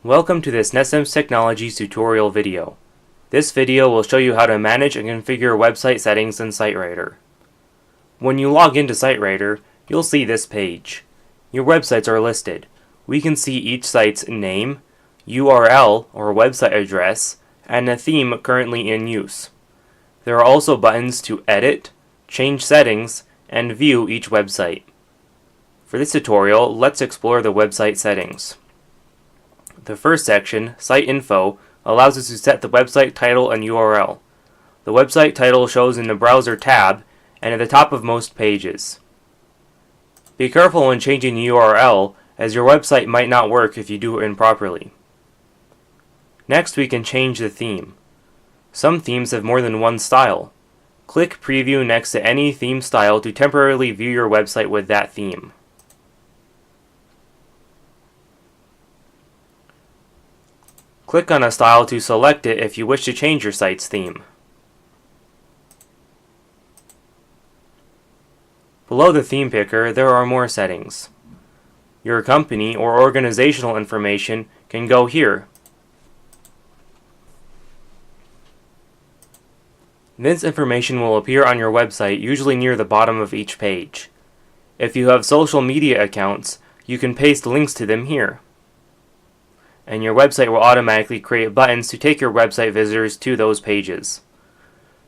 Welcome to this NetSims Technologies tutorial video. This video will show you how to manage and configure website settings in SiteWriter. When you log into SiteWriter, you'll see this page. Your websites are listed. We can see each site's name, URL or website address, and a theme currently in use. There are also buttons to edit, change settings, and view each website. For this tutorial, let's explore the website settings. The first section, Site Info, allows us to set the website title and URL. The website title shows in the Browser tab and at the top of most pages. Be careful when changing the URL, as your website might not work if you do it improperly. Next, we can change the theme. Some themes have more than one style. Click Preview next to any theme style to temporarily view your website with that theme. Click on a style to select it if you wish to change your site's theme. Below the theme picker, there are more settings. Your company or organizational information can go here. This information will appear on your website, usually near the bottom of each page. If you have social media accounts, you can paste links to them here. And your website will automatically create buttons to take your website visitors to those pages.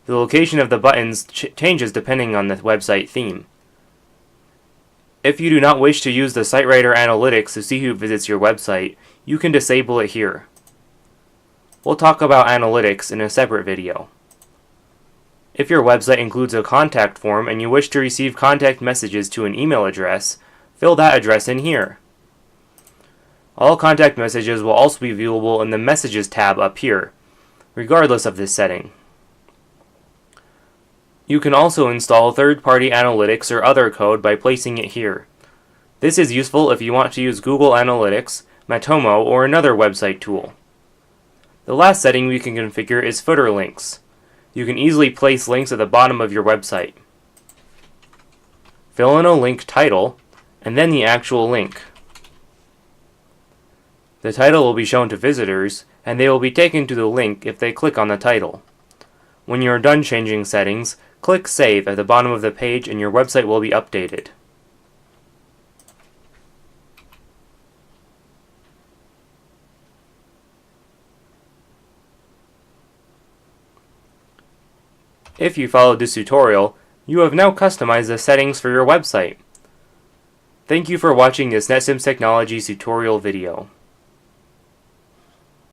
The location of the buttons changes depending on the website theme. If you do not wish to use the SiteWriter analytics to see who visits your website, you can disable it here. We'll talk about analytics in a separate video. If your website includes a contact form and you wish to receive contact messages to an email address, fill that address in here. All contact messages will also be viewable in the Messages tab up here, regardless of this setting. You can also install third-party analytics or other code by placing it here. This is useful if you want to use Google Analytics, Matomo, or another website tool. The last setting we can configure is footer links. You can easily place links at the bottom of your website. Fill in a link title, and then the actual link. The title will be shown to visitors, and they will be taken to the link if they click on the title. When you are done changing settings, click Save at the bottom of the page and your website will be updated. If you followed this tutorial, you have now customized the settings for your website. Thank you for watching this NetSims Technologies tutorial video.